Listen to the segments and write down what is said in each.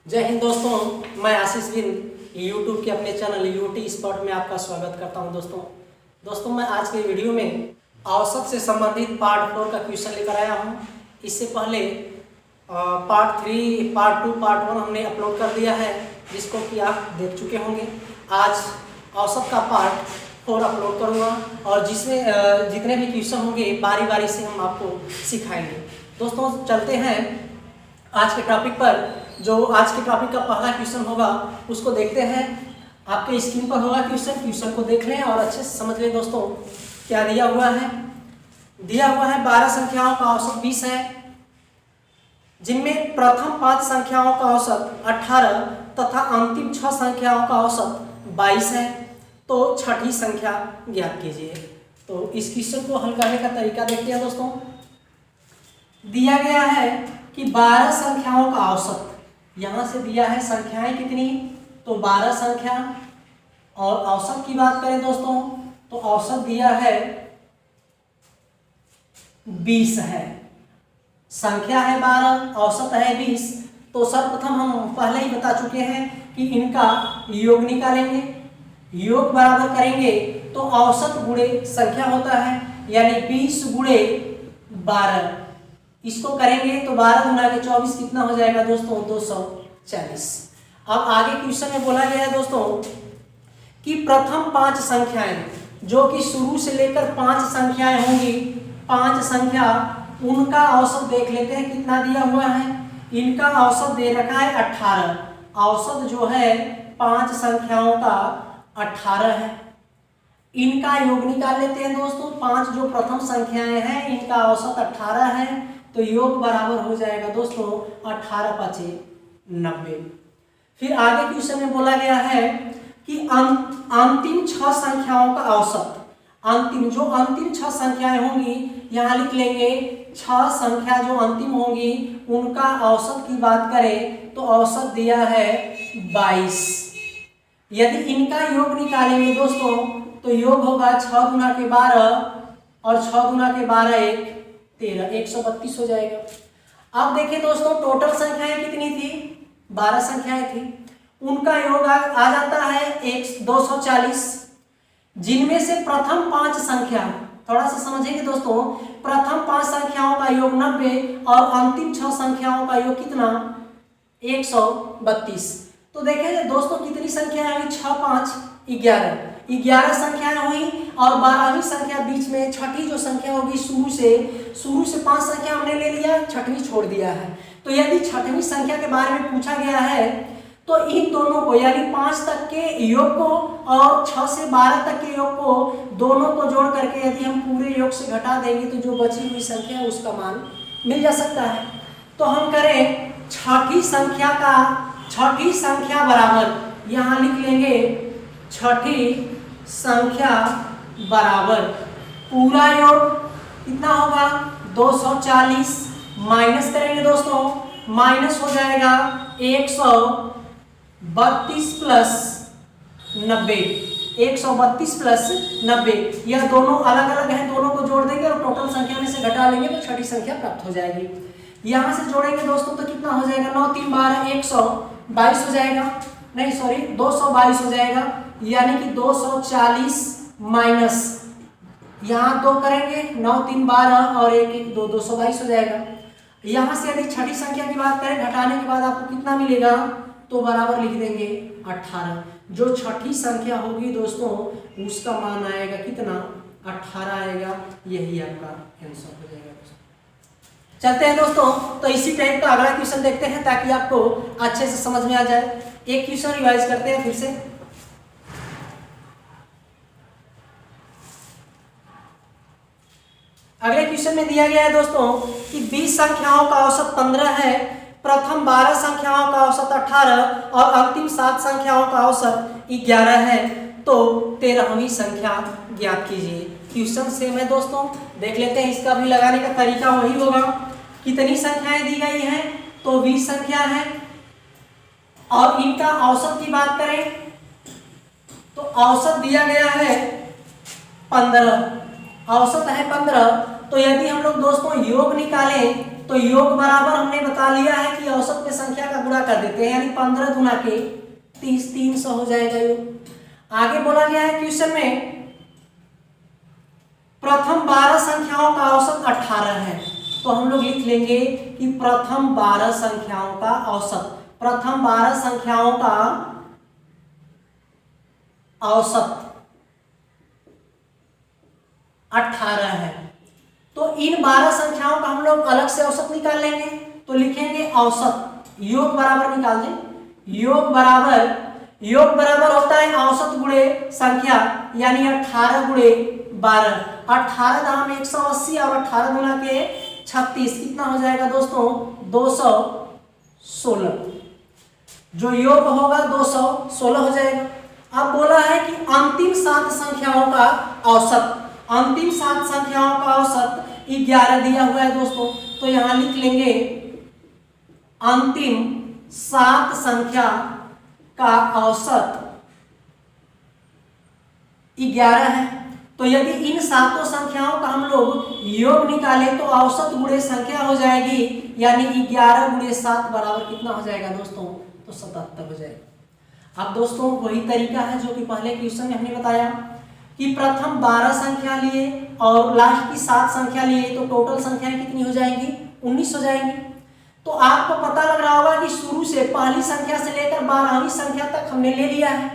जय हिंद दोस्तों, मैं आशीष बिंद यूट्यूब के अपने चैनल यूटी स्पॉट में आपका स्वागत करता हूं। दोस्तों मैं आज के वीडियो में औसत से संबंधित पार्ट 4 का क्वेश्चन लेकर आया हूं। इससे पहले पार्ट 3, पार्ट 2, पार्ट 1 हमने अपलोड कर दिया है, जिसको कि आप देख चुके होंगे। आज औसत का पार्ट 4 अपलोड करूँगा और जिसमें जितने भी क्वेश्चन होंगे बारी बारी से हम आपको सिखाएंगे। दोस्तों चलते हैं आज के टॉपिक पर। जो आज के टॉपिक का पहला क्वेश्चन होगा उसको देखते हैं। आपके स्क्रीन पर होगा क्वेश्चन को देख लें और अच्छे से समझ लें। दोस्तों क्या दिया हुआ है? 12 संख्याओं का औसत 20 है, जिनमें प्रथम 5 संख्याओं का औसत 18 तथा अंतिम 6 संख्याओं का औसत 22 है। तो छठी संख्या ज्ञात कीजिए। तो इस क्वेश्चन को हल करने का तरीका देखते हैं। दोस्तों दिया गया है कि 12 संख्याओं का औसत, यहां से दिया है संख्याएं कितनी, तो 12 संख्या। और औसत की बात करें दोस्तों तो औसत दिया है 20 है। संख्या है 12, औसत है 20। तो सर्वप्रथम हम पहले ही बता चुके हैं कि इनका योग निकालेंगे। योग बराबर करेंगे तो औसत गुणे संख्या होता है, यानी 20 गुणे 12। इसको करेंगे तो 12 गुना के 24 कितना हो जाएगा दोस्तों? 240। अब आगे क्वेश्चन में बोला गया है दोस्तों कि प्रथम 5 संख्याएं, जो कि शुरू से लेकर 5 संख्याएं होंगी, 5 संख्या, उनका औसत देख लेते हैं कितना दिया हुआ है। इनका औसत दे रखा है 18। औसत जो है 5 संख्याओं का 18 है। इनका योग निकाल लेते हैं दोस्तों। 5 जो प्रथम संख्याएं हैं इनका औसत 18 है, तो योग बराबर हो जाएगा दोस्तों 18 × 90। फिर आगे क्वेश्चन में बोला गया है कि अंतिम 6 संख्याओं का औसत, जो अंतिम 6 संख्याएं होंगी, यहाँ लिख लेंगे 6 संख्या जो अंतिम होंगी उनका औसत की बात करें तो औसत दिया है 22। यदि इनका योग निकालेंगे दोस्तों तो योग होगा 6 गुना के 12 और 6 गुना के 12 एक 13, 132 हो जाएगा। अब देखिए दोस्तों टोटल संख्याएं कितनी थी? 12 संख्याएं थी। उनका योग आ जाता है 240, जिनमें से प्रथम 5 संख्या, थोड़ा सा समझेंगे दोस्तों, प्रथम 5 संख्याओं का योग 90 और अंतिम 6 संख्याओं का योग कितना? 132। तो देखें दोस्तों कितनी संख्या है? 6 5 11 संख्याएं हुई और 12वीं संख्या बीच में, छठी जो संख्या होगी शुरू से 5 संख्या हमने ले लिया, छठवीं छोड़ दिया है। तो यदि छठवीं संख्या के बारे में पूछा गया है तो इन दोनों को, यानी 5 तक के योग को और 6 से 12 तक के योग को, दोनों को जोड़ करके यदि हम पूरे योग से घटा देंगे तो जो बची हुई संख्या है उसका मान मिल जा सकता है। तो हम करें छठी संख्या बराबर, यहाँ लिख लेंगे छठी संख्या बराबर पूरा योग कितना होगा? 240। माइनस करेंगे दोस्तों, माइनस हो जाएगा 132 प्लस 90। 132 प्लस 90, यह दोनों अलग अलग हैं, दोनों को जोड़ देंगे और टोटल संख्या में से घटा लेंगे तो छठी संख्या प्राप्त हो जाएगी। यहां से जोड़ेंगे दोस्तों तो कितना हो जाएगा? 9 3 12 122 हो जाएगा, नहीं सॉरी 222 हो जाएगा, यानी कि 240 माइनस, यहाँ 2 करेंगे, 9 3 12 और 1 1 2, 222 हो जाएगा। यहाँ से यदि छठी संख्या की बात करें, घटाने के बाद आपको कितना मिलेगा? तो बराबर लिख देंगे 18। जो छठी संख्या होगी दोस्तों उसका मान आएगा कितना? 18 आएगा। यही आपका आंसर हो जाएगा। चलते हैं दोस्तों, तो इसी टाइप का अगला क्वेश्चन देखते हैं ताकि आपको अच्छे से समझ में आ जाए। एक क्वेश्चन रिवाइज करते हैं फिर से। अगले क्वेश्चन में दिया गया है दोस्तों कि 20 संख्याओं का औसत 15 है, प्रथम 12 संख्याओं का औसत 18 और अंतिम 7 संख्याओं का औसत 11 है। तो 13वीं संख्या ज्ञात कीजिए। क्वेश्चन सेम है दोस्तों, देख लेते हैं। इसका भी लगाने का तरीका वही होगा। कितनी संख्याएं दी गई हैं? तो 20 संख्या है और इनका औसत की बात करें तो औसत दिया गया है 15। औसत है 15। तो यदि हम लोग दोस्तों योग निकालें तो योग बराबर हमने बता लिया है कि औसत में संख्या का गुणा कर देते हैं, यानी 15 गुना के 30, 300 हो जाएगा योग। आगे बोला गया है क्वेश्चन में प्रथम 12 संख्याओं का औसत 18 है, तो हम लोग लिख लेंगे कि प्रथम 12 संख्याओं का औसत, प्रथम 12 संख्याओं का औसत 18 है। तो इन 12 संख्याओं का हम लोग अलग से औसत निकाल लेंगे, तो लिखेंगे औसत, योग बराबर निकाल दें, योग बराबर होता है औसत गुणे संख्या, यानी 18 गुणे 12, 18 दाम 180 और 18 गुना के 36, कितना हो जाएगा दोस्तों 216, जो योग होगा 216 हो जाएगा। अब बोला है कि अंतिम 7 संख्याओं का औसत, अंतिम 7 संख्याओं का औसत 11 दिया हुआ है दोस्तों, तो यहां लिख लेंगे अंतिम 7 संख्या का औसत 11 है। तो यदि इन सातों संख्याओं का हम लोग योग निकालें तो औसत गुणे संख्या हो जाएगी, यानी 11 गुणे 7 बराबर कितना हो जाएगा दोस्तों, तो 77 हो जाएगा। अब दोस्तों वही तरीका है जो कि पहले क्वेश्चन में हमने बताया कि प्रथम 12 संख्या लिए और लास्ट की 7 संख्या लिए, तो टोटल संख्याएं कितनी हो जाएंगी, 19 हो जाएंगी। तो आपको पता लग रहा होगा कि शुरू से पहली संख्या से लेकर 12वीं संख्या तक हमने ले लिया है,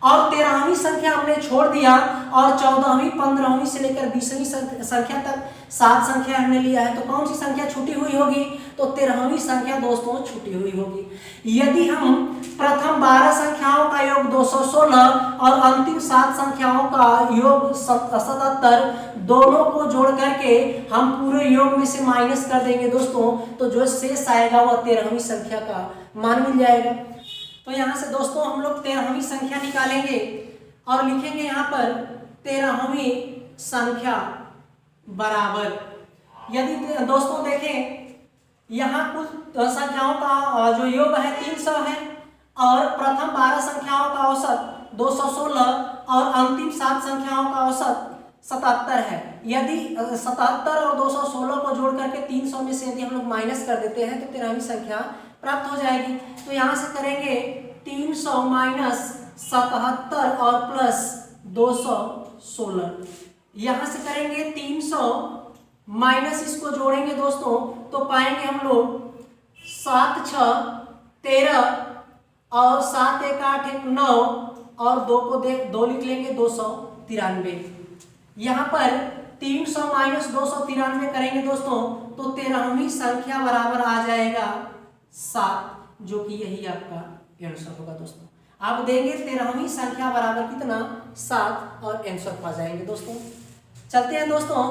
और 13वीं संख्या हमने छोड़ दिया, और 14वीं 15वीं से लेकर 20वीं संख्या तक 7 संख्या हमने लिया है। तो कौन सी संख्या छूटी हुई होगी, तो 13वीं संख्या दोस्तों छूटी हुई होगी। यदि हम प्रथम 12 संख्याओं का योग 216 और अंतिम 7 संख्याओं का योग 77, दोनों को जोड़ करके हम पूरे योग में से माइनस कर देंगे दोस्तों, तो जो शेष आएगा वह 13वीं संख्या का मान मिल जाएगा। तो यहाँ से दोस्तों हम लोग 13वीं संख्या निकालेंगे और लिखेंगे यहाँ पर 13वीं संख्या बराबर, यदि दोस्तों देखें यहाँ कुल संख्याओं का जो योग है 300 है, और प्रथम 12 संख्याओं का औसत 216 और अंतिम 7 संख्याओं का औसत 77 है। यदि 77 और 216 को जोड़ करके 300 में से यदि हम लोग माइनस कर देते हैं तो 13वीं संख्या प्राप्त हो जाएगी। तो यहाँ से करेंगे 300 माइनस 77 और प्लस 216, यहाँ से करेंगे 300 माइनस इसको जोड़ेंगे दोस्तों, तो पाएंगे हम लोग 7 6 13 और 7 1 8 1 9 और 2 को 2 लिख लेंगे 293। यहाँ पर 300 माइनस 293 करेंगे दोस्तों, तो 13वीं संख्या बराबर आ जाएगा 7, जो कि यही आपका आंसर होगा दोस्तों। आप देंगे 13वीं संख्या बराबर कितना, 7, और आंसर पा जाएंगे दोस्तों। चलते हैं दोस्तों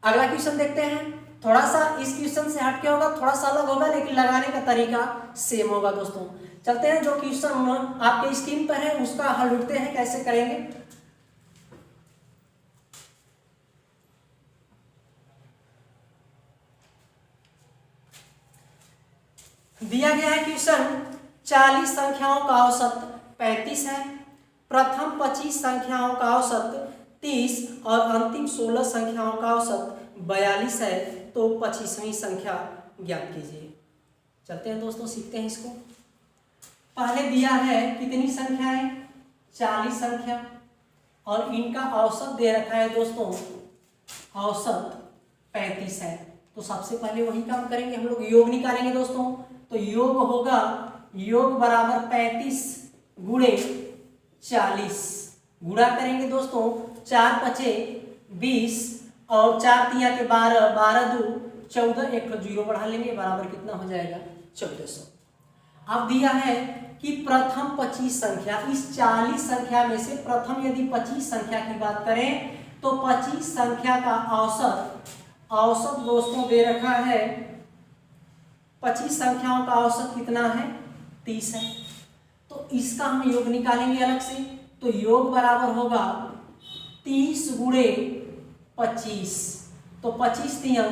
अगला क्वेश्चन देखते हैं। थोड़ा सा इस क्वेश्चन से हटके होगा, थोड़ा सा अलग होगा, लेकिन लगाने का तरीका सेम होगा दोस्तों। चलते हैं, जो क्वेश्चन आपके स्क्रीन पर है उसका हल ढूंढते हैं, कैसे करेंगे। दिया गया है क्वेश्चन 40 संख्याओं का औसत 35 है, प्रथम 25 संख्याओं का औसत 30 और अंतिम 16 संख्याओं का औसत 42 है, तो 25वीं संख्या ज्ञात कीजिए। चलते हैं दोस्तों, सीखते हैं इसको। पहले दिया है कितनी संख्याएं, 40 संख्या, और इनका औसत दे रखा है दोस्तों, औसत 35 है। तो सबसे पहले वही काम करेंगे, हम लोग योग निकालेंगे दोस्तों। तो योग होगा, योग बराबर 35 गुणे 40, गुणा करेंगे दोस्तों, 4 5 20 और 4 तिया के 12, 12 2 14, एक 0 बढ़ा लेंगे, बराबर कितना हो जाएगा 1400। अब दिया है कि प्रथम 25 संख्या, इस 40 संख्या में से प्रथम यदि 25 संख्या की बात करें तो 25 संख्या का औसत दोस्तों दे रखा है, 25 संख्याओं का औसत कितना है, 30 है। तो इसका हम योग निकालेंगे अलग से। तो योग बराबर होगा 30 गुणे 25, तो 25 तिया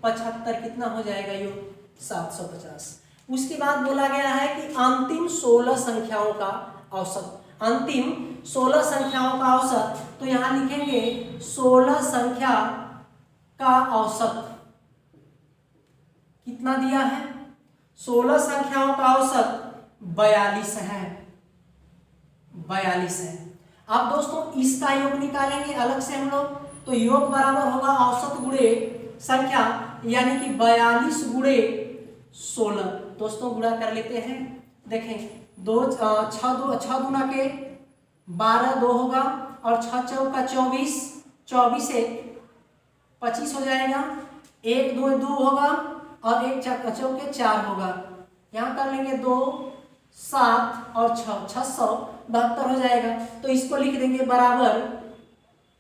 75, कितना हो जाएगा योग 750। उसके बाद बोला गया है कि अंतिम 16 संख्याओं का औसत, अंतिम 16 संख्याओं का औसत, तो यहाँ लिखेंगे 16 संख्या का औसत, कितना दिया है? 16 संख्याओं का औसत 42 है, 42 है। अब दोस्तों इसका योग निकालेंगे अलग से हम लोग, तो योग बराबर होगा औसत गुणे संख्या, यानी कि 42 गुणे 16। दोस्तों गुणा कर लेते हैं। देखें, 6 दूना के 12, 2 होगा, और 6 चौका 24, 24 से 25 हो जाएगा, 1 2 2 होगा, और 1 चौके 4 होगा। यहाँ कर लेंगे 2 7 और 6, 672 हो जाएगा। तो इसको लिख देंगे बराबर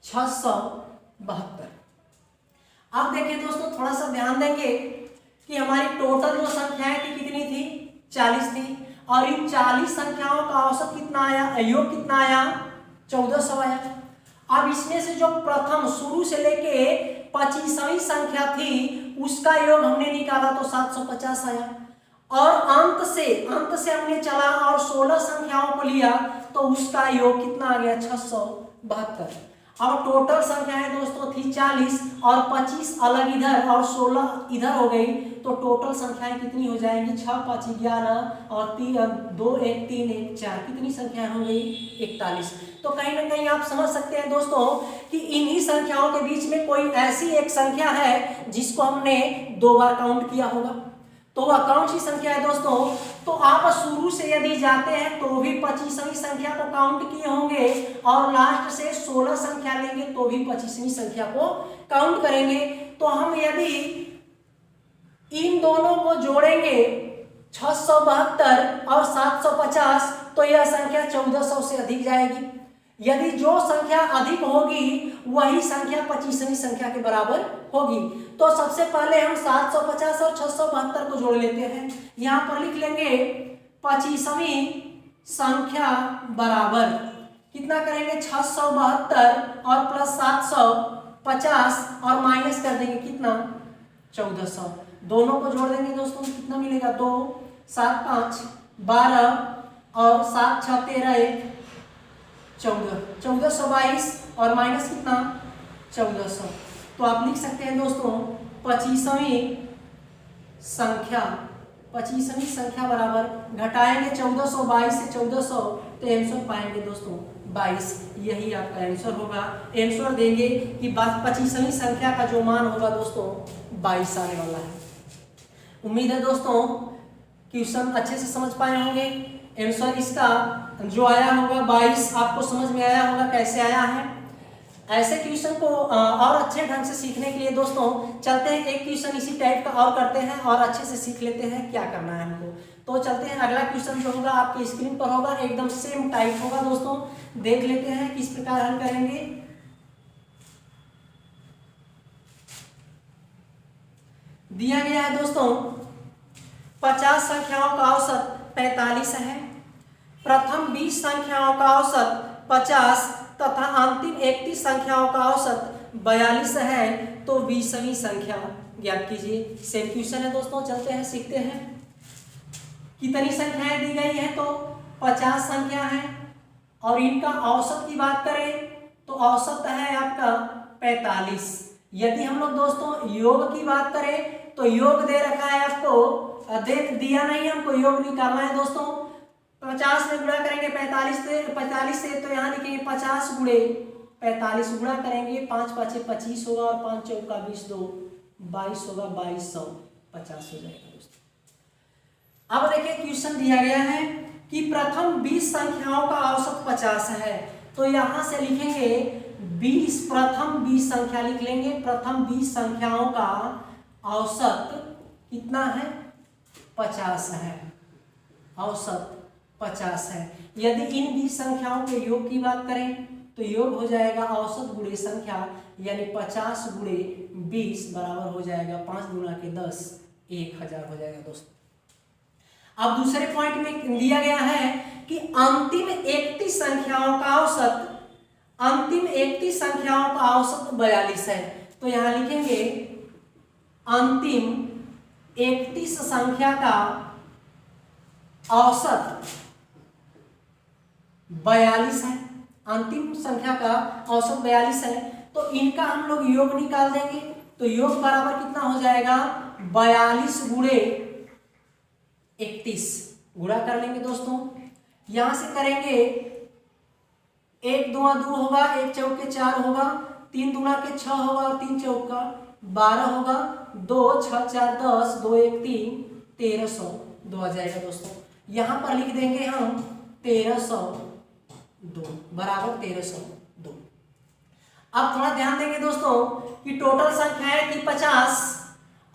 672। अब देखिए दोस्तों, थोड़ा सा ध्यान देंगे कि हमारी टोटल जो संख्याएं थी कितनी थी? 40 थी, और इन 40 संख्याओं का औसत कितना आया, योग कितना आया? 1400 आया। अब इसमें से जो प्रथम शुरू से लेके 25वीं संख्या थी उसका योग हमने निकाला तो 750 आया, और अंत से हमने चला और 16 संख्याओं को लिया तो उसका योग कितना आ गया? 672। अब टोटल संख्याएं दोस्तों थी 40, और 25 अलग इधर और 16 इधर हो गई, तो टोटल संख्याएं कितनी हो जाएंगी? 6 5 11 और 2 1 3 1 4, कितनी संख्याएं हो गई? 41। तो कहीं ना कहीं आप समझ सकते हैं दोस्तों कि इन्हीं संख्याओं के बीच में कोई ऐसी एक संख्या है जिसको हमने 2 बार काउंट किया होगा। तो वह कौन सी संख्या है दोस्तों? तो आप शुरू से यदि जाते हैं तो भी 25वीं संख्या को काउंट किए होंगे, और लास्ट से 16 संख्या लेंगे तो भी 25वीं संख्या को काउंट करेंगे। तो हम यदि इन दोनों को जोड़ेंगे 672 और 750, तो यह संख्या 1400 से अधिक जाएगी। यदि जो संख्या अधिक होगी वही संख्या 25वीं संख्या के बराबर होगी। तो सबसे पहले हम 750 और 672 को जोड़ लेते हैं। यहाँ पर लिख लेंगे 25वीं संख्या बराबर कितना करेंगे? 672 और प्लस 750 और माइनस कर देंगे कितना? 1400। दोनों को जोड़ देंगे दोस्तों, कितना मिलेगा? 2 7 5 12 और 7 6 13 14, 1422 और माइनस कितना? 1400। तो आप लिख सकते हैं दोस्तों 25वीं संख्या बराबर, घटाएंगे 1422 से 1400 तो आंसर पाएंगे दोस्तों 22। यही आपका आंसर होगा। आंसर देंगे कि 25वीं संख्या का जो मान होगा दोस्तों 22 आने वाला है। उम्मीद है दोस्तों क्वेश्चन अच्छे से समझ पाए होंगे। आंसर इसका जो आया होगा 22 आपको समझ में आया होगा कैसे आया है। ऐसे क्वेश्चन को और अच्छे ढंग से सीखने के लिए दोस्तों चलते हैं, एक क्वेश्चन इसी टाइप का और करते हैं और अच्छे से सीख लेते हैं क्या करना है हमको। तो चलते हैं, अगला क्वेश्चन जो होगा आपकी स्क्रीन पर होगा, एकदम सेम टाइप होगा दोस्तों। देख लेते हैं किस प्रकार हल करेंगे। दिया गया है दोस्तों 50 संख्याओं का औसत 45 है, प्रथम 20 संख्याओं का औसत 50 तथा अंतिम 31 संख्याओं का औसत 42 है, तो 20वीं संख्या ज्ञात कीजिए। सेम क्वेश्चन है दोस्तों, चलते हैं सीखते हैं। कितनी संख्याएं दी गई है? तो 50 संख्या है, और इनका औसत की बात करें तो औसत है आपका 45। यदि हम लोग दोस्तों योग की बात करें तो योग दे रखा है आपको, दिया नहीं, हमको योग निकालना है दोस्तों। 50 में गुणा करेंगे 45 से तो यहाँ लिखेंगे 50 गुणे 45, गुणा करेंगे 5 5 25 होगा, और 5 चौका 20 2 22 होगा, 2250 हो जाएगा दोस्तों। अब देखिए क्वेश्चन दिया गया है कि प्रथम 20 संख्याओं का औसत 50 है, तो यहाँ से लिखेंगे 20, प्रथम 20 संख्या लिख लेंगे। प्रथम 20 संख्याओं का औसत कितना है? 50 है, औसत 50 है। यदि इन 20 संख्याओं के योग की बात करें तो योग हो जाएगा औसत गुणे संख्या, यानी 50 गुणे 20 बराबर हो जाएगा 5 गुणा के 10, 1000 हो जाएगा दोस्तों। अब दूसरे पॉइंट में दिया गया है कि अंतिम 31 संख्याओं का औसत, अंतिम 31 संख्याओं का औसत 42 है, तो यहां लिखेंगे अंतिम 31 संख्या का औसत 42 है, अंतिम संख्या का औसत 42 है, तो इनका हम लोग योग निकाल देंगे। तो योग बराबर कितना हो जाएगा? 42 गुणे 31 गुणा कर लेंगे दोस्तों। यहां से करेंगे 1 दूना 2 होगा, 1 चौके 4 होगा, 3 दूना के 6 होगा और 3 चौका 12 होगा, 2 6 4 10, 2 1 3, 1302 आ जाएगा दोस्तों। यहां पर लिख देंगे हम 1302 बराबर 1302। अब थोड़ा ध्यान देंगे दोस्तों कि टोटल संख्याएं थी 50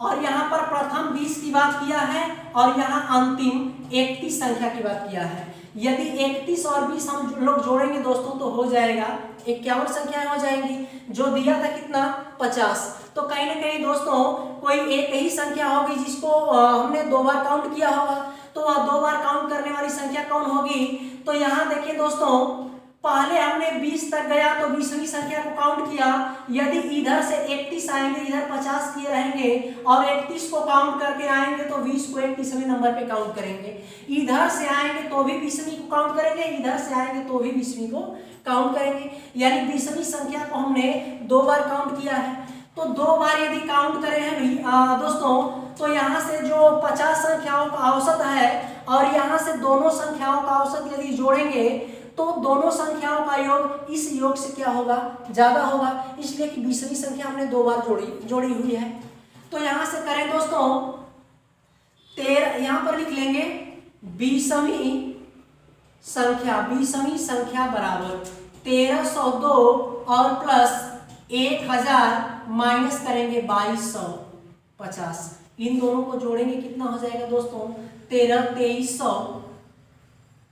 और यहाँ पर प्रथम 20 की बात किया है और यहाँ अंतिम 31 संख्या की बात किया है। यदि 31 और 20 हम लोग जोड़ेंगे दोस्तों तो हो जाएगा 51 संख्याएं हो जाएंगी। जो दिया था कितना 50, तो कहीं ना कहीं दोस्तों कोई एक ही संख्या होगी जिसको हमने 2 बार काउंट किया होगा। तो वह 2 बार काउंट करने वाली संख्या कौन होगी? तो यहाँ देखिए दोस्तों, पहले हमने 20 तक गया तो 20वीं संख्या को काउंट किया। यदि इधर से 31 आएंगे, इधर 50 किए रहेंगे और 31 को काउंट करके आएंगे तो 20 को 31वें नंबर पे काउंट करेंगे। इधर से आएंगे तो भी 20वीं को काउंट करेंगे, इधर से आएंगे तो भी 20वीं को काउंट करेंगे। यानी 20वीं संख्या को हमने 2 बार काउंट किया है। तो 2 बार यदि काउंट करें हैं दोस्तों, तो यहाँ से जो 50 संख्याओं का औसत है और यहाँ से दोनों संख्याओं का औसत यदि जोड़ेंगे तो दोनों संख्याओं का योग इस योग से क्या होगा? ज्यादा होगा, इसलिए कि 20वीं संख्या हमने 2 बार जोड़ी हुई है। तो यहां से करें दोस्तों 13, यहां पर लिख लेंगे 20वीं संख्या बराबर 1302 और प्लस 1000 माइनस करेंगे 2250। इन दोनों को जोड़ेंगे कितना हो जाएगा दोस्तों? 2300,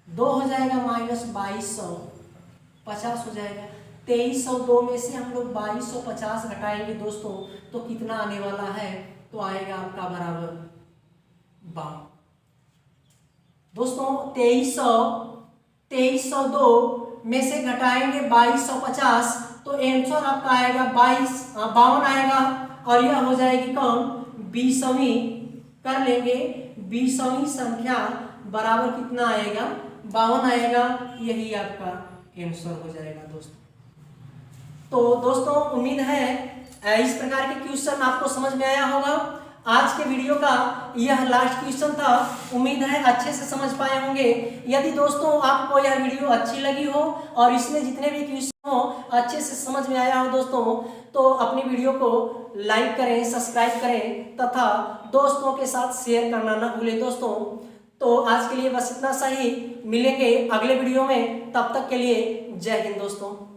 2 हो जाएगा माइनस 2250 हो जाएगा। 2302 में से हम लोग 2250 घटाएंगे दोस्तों तो कितना आने वाला है? तो आएगा आपका बराबर 52। दोस्तों 2302 में से घटाएंगे 2250 तो आंसर आपका आएगा 52 आएगा और यह हो जाएगी कौन? 20वीं। कर लेंगे 20वीं संख्या बराबर कितना आएगा? 52 आएगा। यही आपका आंसर हो जाएगा दोस्तों। तो दोस्तों उम्मीद है इस प्रकार के क्वेश्चन आपको समझ में आया होगा। आज के वीडियो का यह लास्ट क्वेश्चन था। उम्मीद है अच्छे से समझ पाए होंगे। यदि दोस्तों आपको यह वीडियो अच्छी लगी हो और इसमें जितने भी क्वेश्चन हो अच्छे से समझ में आया हो दोस्तों, तो अपनी वीडियो को लाइक करें, सब्सक्राइब करें तथा दोस्तों के साथ शेयर करना ना भूलें दोस्तों। तो आज के लिए बस इतना सही, मिलेंगे अगले वीडियो में, तब तक के लिए जय हिंद दोस्तों।